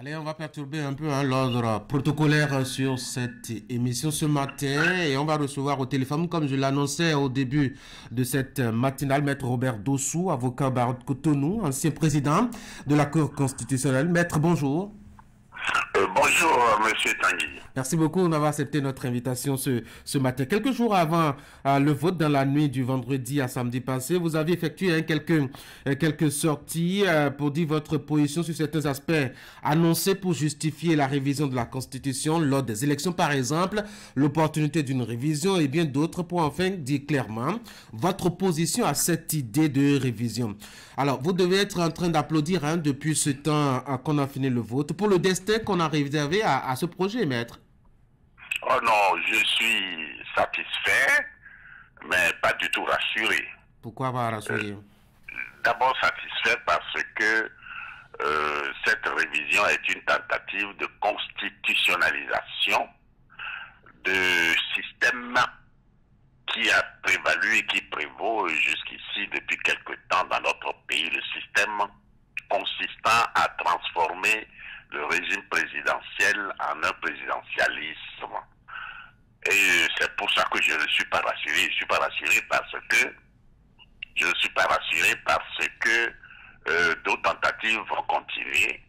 Allez, on va perturber un peu l'ordre protocolaire sur cette émission ce matin et on va recevoir au téléphone, comme je l'annonçais au début de cette matinale, Maître Robert Dossou, avocat barreau de Cotonou, ancien président de la Cour constitutionnelle. Maître, bonjour. Bonjour, monsieur Tanguy. Merci beaucoup d'avoir accepté notre invitation ce matin. Quelques jours avant le vote, dans la nuit du vendredi à samedi passé, vous avez effectué quelques sorties pour dire votre position sur certains aspects annoncés pour justifier la révision de la Constitution lors des élections, par exemple, l'opportunité d'une révision et bien d'autres pour enfin dire clairement votre position à cette idée de révision. Alors, vous devez être en train d'applaudir depuis ce temps qu'on a fini le vote pour le destin qu'on a réservé à ce projet, maître. Oh non, je suis satisfait, mais pas du tout rassuré. Pourquoi pas rassuré? D'abord satisfait parce que cette révision est une tentative de constitutionnalisation de système qui a prévalu et qui prévaut jusqu'ici depuis quelque temps dans notre pays, le système consistant à transformer le régime présidentiel en un présidentialisme. Et c'est pour ça que je ne suis pas rassuré. Je ne suis pas rassuré parce que d'autres tentatives vont continuer,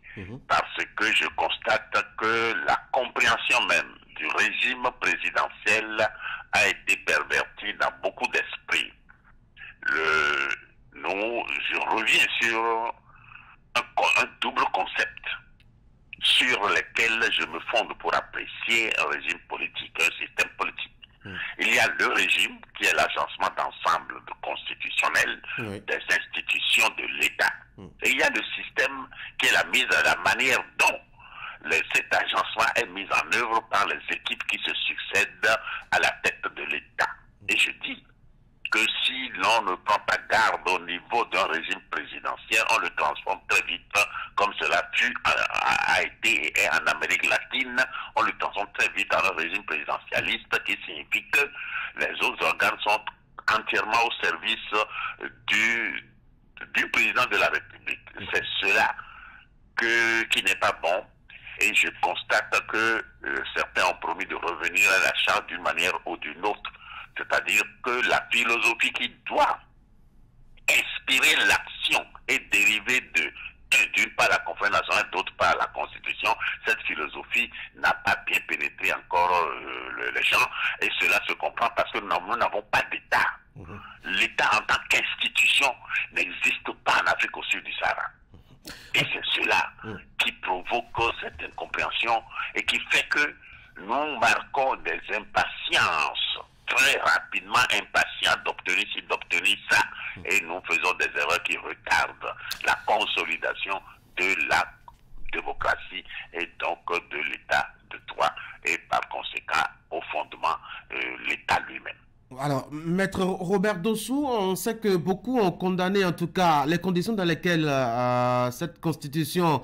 parce que je constate que la compréhension même du régime présidentiel a été pervertie dans beaucoup d'esprits. Je reviens sur un double concept sur lequel je me fonde pour apprécier un régime politique, un système politique. Il y a le régime qui est l'agencement d'ensemble constitutionnel des institutions de l'État. Et il y a le système qui est la manière dont cet agencement est mis en œuvre par les équipes qui se succèdent à la tête de l'État. Et je dis que si l'on ne prend pas garde au niveau d'un régime présidentiel, on le transforme très vite, comme cela a été et est en Amérique latine, on le transforme très vite en un régime présidentialiste qui signifie que les autres organes sont entièrement au service du président de la République. C'est cela qui n'est pas bon. Et je constate que certains ont promis de revenir à la charte d'une manière ou d'une autre. C'est-à-dire que la philosophie qui doit inspirer l'action et dériver d'une part la conférence nationale, d'autre part la Constitution, cette philosophie n'a pas bien pénétré encore les gens, et cela se comprend parce que nous n'avons pas d'État. L'État en tant qu'institution n'existe pas en Afrique au sud du Sahara. Et c'est cela qui provoque cette incompréhension et qui fait que nous marquons des impatiences très rapidement, impatients d'obtenir ci, d'obtenir ça, et nous faisons des erreurs qui retardent la consolidation de la démocratie et donc de l'état de droit et par conséquent au fondement l'état lui-même. Alors, Maître Robert Dossou, on sait que beaucoup ont condamné en tout cas les conditions dans lesquelles cette constitution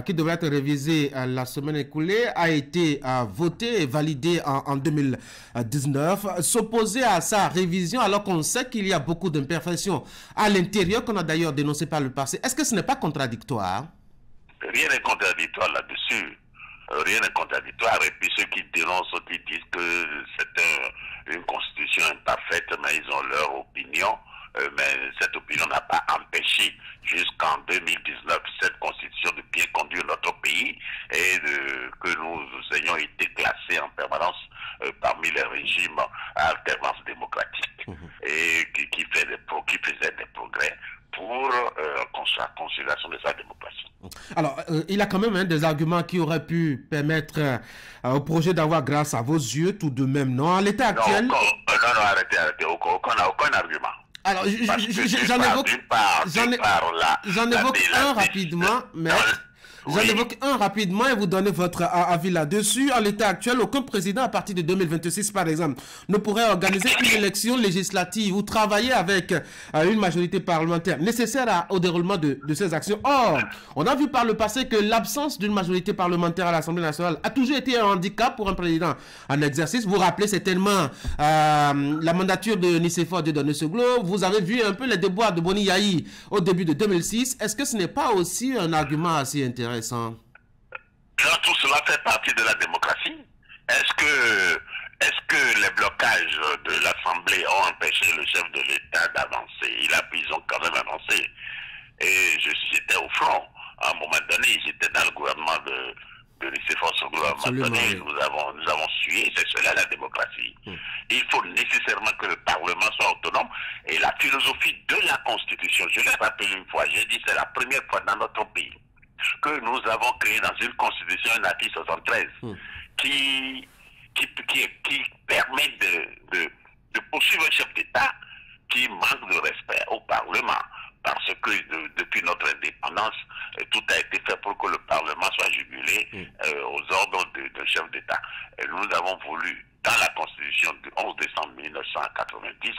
qui devrait être révisée la semaine écoulée a été votée et validée en 2019. S'opposer à sa révision alors qu'on sait qu'il y a beaucoup d'imperfections à l'intérieur qu'on a d'ailleurs dénoncées par le passé. Est-ce que ce n'est pas contradictoire? Rien n'est contradictoire là-dessus. Rien n'est contradictoire. Et puis ceux qui dénoncent, qui disent que c'est une constitution imparfaite, mais ils ont leur opinion. Mais cette opinion n'a pas empêché jusqu'en 2019 cette constitution de bien conduire notre pays et que nous ayons été classés en permanence parmi les régimes à alternance démocratique et qui faisaient des progrès pour la consolidation de sa démocratie. Alors, il y a quand même des arguments qui auraient pu permettre au projet d'avoir grâce à vos yeux tout de même, non? À l'état actuel... Non, arrêtez, aucun argument. Alors, j'en évoque un rapidement, mais... J'en évoque un rapidement et vous donnez votre avis là-dessus. En l'état actuel, aucun président à partir de 2026, par exemple, ne pourrait organiser une élection législative ou travailler avec une majorité parlementaire nécessaire au déroulement de ces actions. Or, on a vu par le passé que l'absence d'une majorité parlementaire à l'Assemblée nationale a toujours été un handicap pour un président en exercice. Vous vous rappelez certainement la mandature de Nicéphore Dieudonné Seglo. Vous avez vu un peu les déboires de Boni Yayi au début de 2006. Est-ce que ce n'est pas aussi un argument assez intéressant? Quand tout cela fait partie de la démocratie, est-ce que les blocages de l'Assemblée ont empêché le chef de l'État d'avancer? Ils ont quand même avancé. Et j'étais au front. À un moment donné, j'étais dans le gouvernement de Nicéphore Songolo. À un moment donné, oui. nous avons suivi. C'est cela la démocratie. Il faut nécessairement que le Parlement soit autonome. Et la philosophie de la Constitution, je l'ai rappelé une fois, j'ai dit c'est la première fois dans notre pays que nous avons créé dans une Constitution un article 73 qui permet de poursuivre un chef d'État qui manque de respect au Parlement. Parce que depuis notre indépendance, tout a été fait pour que le Parlement soit jugulé aux ordres d'un chef d'État. Et nous avons voulu, dans la Constitution du 11 décembre 1990,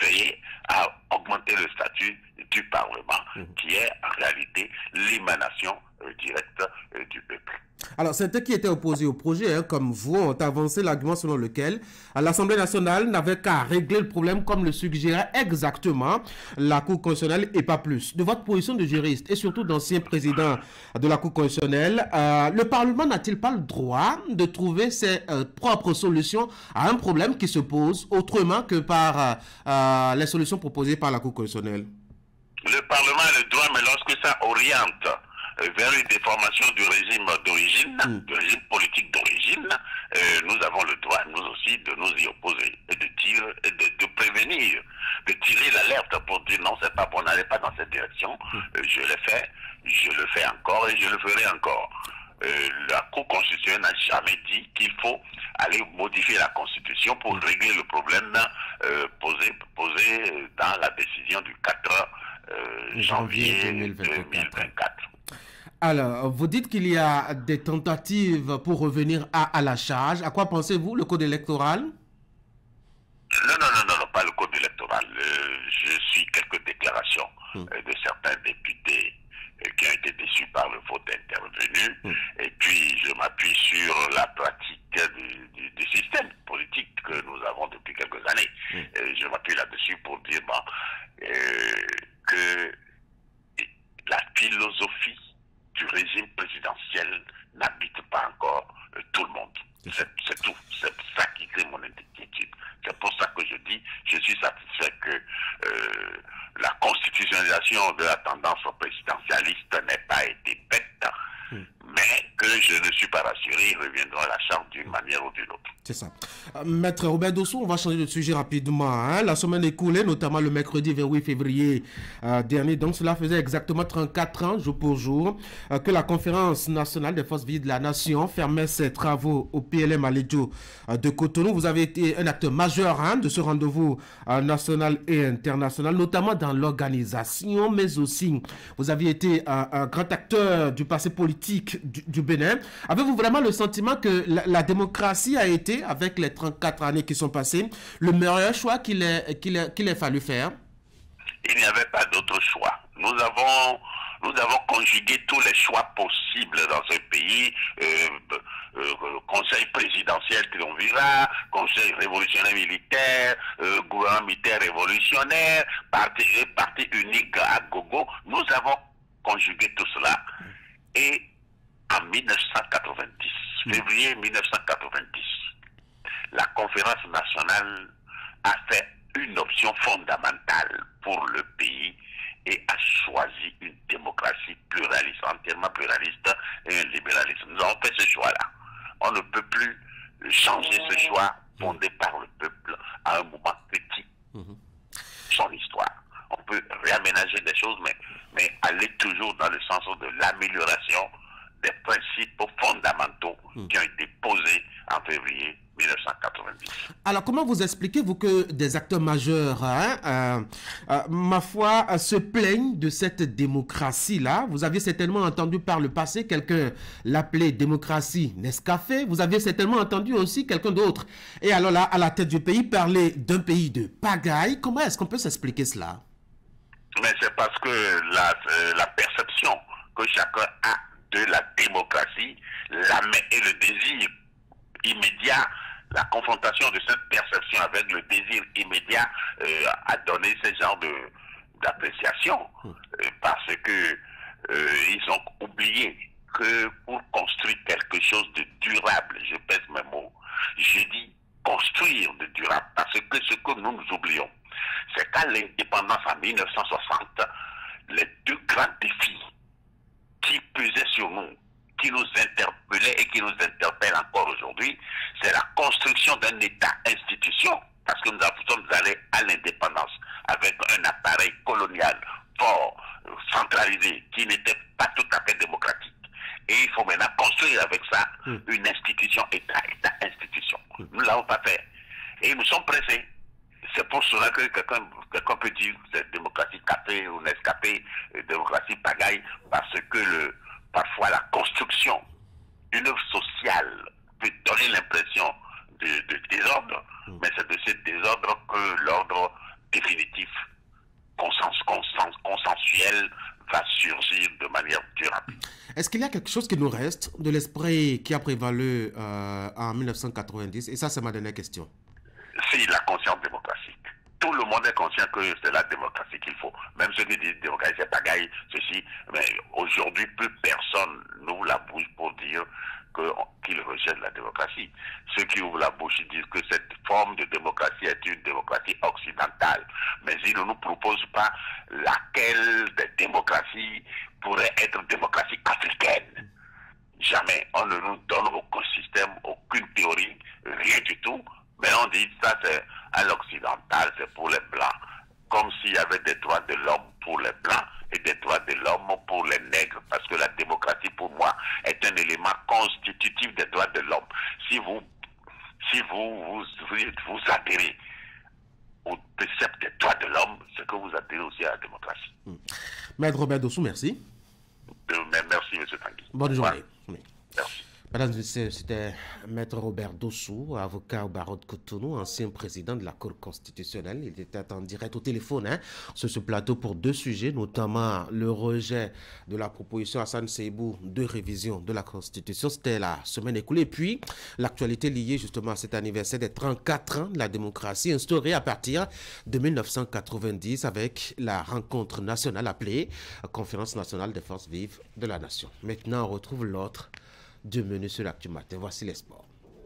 veiller à augmenter le statut du Parlement, qui est en réalité l'émanation directe du peuple. Alors, certains qui étaient opposés au projet, hein, comme vous, ont avancé l'argument selon lequel l'Assemblée nationale n'avait qu'à régler le problème comme le suggérait exactement la Cour constitutionnelle et pas plus. De votre position de juriste et surtout d'ancien président de la Cour constitutionnelle, le Parlement n'a-t-il pas le droit de trouver ses propres solutions à un problème qui se pose autrement que par les solutions proposées par la Cour constitutionnelle? Le Parlement a le droit, mais lorsque ça oriente vers une déformation du régime d'origine, du régime politique d'origine, nous avons le droit, nous aussi, de nous y opposer et de dire, et de prévenir, de tirer l'alerte pour dire non, c'est pas bon, n'allez pas dans cette direction. Je l'ai fait, je le fais encore et je le ferai encore. La Cour constitutionnelle n'a jamais dit qu'il faut aller modifier la Constitution pour régler le problème posé dans la décision du 4 janvier 2024. Alors, vous dites qu'il y a des tentatives pour revenir à la charge. À quoi pensez-vous? Le code électoral? Non, pas le code électoral. Je suis quelques déclarations de certains députés qui ont été déçus par le vote intervenu. Et puis, je m'appuie sur la pratique du système politique que nous avons depuis quelques années. Je m'appuie là-dessus pour dire que la philosophie du régime présidentiel n'habite pas encore tout le monde. C'est tout. C'est ça qui crée mon inquiétude. C'est pour ça que je dis, je suis satisfait que la constitutionnalisation de la tendance présidentialiste n'ait pas été faite, mais que je ne suis pas rassuré, ils reviendront à la charge d'une manière ou d'une autre. C'est ça. Maître Robert Dossou, on va changer de sujet rapidement. Hein. La semaine écoulée, notamment le mercredi 28 février dernier, donc cela faisait exactement 34 ans, jour pour jour, que la Conférence nationale des forces vives de la nation fermait ses travaux au PLM Alédio de Cotonou. Vous avez été un acteur majeur de ce rendez-vous national et international, notamment dans l'organisation, mais aussi vous aviez été un grand acteur du passé politique du Bénin. Avez-vous vraiment le sentiment que la démocratie a été, avec les 34 années qui sont passées, le meilleur choix qu'il ait fallu faire? Il n'y avait pas d'autre choix. Nous avons conjugué tous les choix possibles dans ce pays. Conseil présidentiel triumvirat, conseil révolutionnaire militaire, gouvernement militaire révolutionnaire, parti unique à gogo. Nous avons conjugué tout cela. Et en 1990, février 1990, la conférence nationale a fait une option fondamentale pour le pays et a choisi une démocratie pluraliste, entièrement pluraliste et un libéralisme. Nous avons fait ce choix-là. On ne peut plus changer ce choix fondé par le peuple à un moment critique de son histoire. On peut réaménager des choses, mais aller toujours dans le sens de l'amélioration des principes fondamentaux qui ont été posés en février 1990. Alors, comment vous expliquez-vous que des acteurs majeurs, ma foi, se plaignent de cette démocratie-là? Vous aviez certainement entendu par le passé quelqu'un l'appeler démocratie Nescafé. Vous aviez certainement entendu aussi quelqu'un d'autre. Et alors là, à la tête du pays, parler d'un pays de pagaille. Comment est-ce qu'on peut s'expliquer cela? Mais c'est parce que la perception que chacun a de la démocratie, et le désir immédiat, la confrontation de cette perception avec le désir immédiat a donné ce genre d'appréciation. Parce que ils ont oublié que pour construire quelque chose de durable, je pèse mes mots, je dis construire de durable, parce que ce que nous oublions, c'est qu'à l'indépendance en 1960, les deux grands défis qui pesaient sur nous, qui nous interpellaient et qui nous interpellent encore aujourd'hui, c'est la construction d'un État-institution, parce que nous sommes allés à l'indépendance avec un appareil colonial fort, centralisé, qui n'était pas tout à fait démocratique. Et il faut maintenant construire avec ça une institution, État-institution. Nous ne l'avons pas fait. Et nous sommes pressés. C'est pour cela que quelqu'un peut dire c'est démocratie café ou Nescafé, démocratie pagaille, parce que parfois la construction d'une œuvre sociale peut donner l'impression de désordre, mais c'est de ce désordre que l'ordre définitif, consensuel, va surgir de manière durable. Est-ce qu'il y a quelque chose qui nous reste de l'esprit qui a prévalu en 1990? Et ça, c'est ma dernière question. C'est la conscience démocratique. Tout le monde est conscient que c'est la démocratie qu'il faut. Même ceux qui disent démocratie, c'est pagaille, ceci. Mais aujourd'hui, plus personne n'ouvre la bouche pour dire qu'ils rejettent la démocratie. Ceux qui ouvrent la bouche disent que cette forme de démocratie est une démocratie occidentale. Mais ils ne nous proposent pas laquelle des démocraties pourrait être démocratie africaine. Jamais. On ne nous donne aucun système, aucune théorie, rien du tout. Mais on dit ça c'est à l'occidental, c'est pour les blancs. Comme s'il y avait des droits de l'homme pour les blancs et des droits de l'homme pour les nègres. Parce que la démocratie pour moi est un élément constitutif des droits de l'homme. Si vous adhérez au précepte des droits de l'homme, c'est que vous adhérez aussi à la démocratie. Maître Robert Dossou, merci. Merci, M. Tanguy. Bonne journée. Oui. Merci. Madame, c'était Maître Robert Dossou, avocat au barreau de Cotonou, ancien président de la Cour constitutionnelle. Il était en direct au téléphone sur ce plateau pour deux sujets, notamment le rejet de la proposition Hassan Seibou de révision de la Constitution. C'était la semaine écoulée. Puis, l'actualité liée justement à cet anniversaire des 34 ans de la démocratie instaurée à partir de 1990 avec la rencontre nationale appelée Conférence nationale des forces vives de la nation. Maintenant, on retrouve l'autre du menu sur l'Actu Matin. Voici les sports.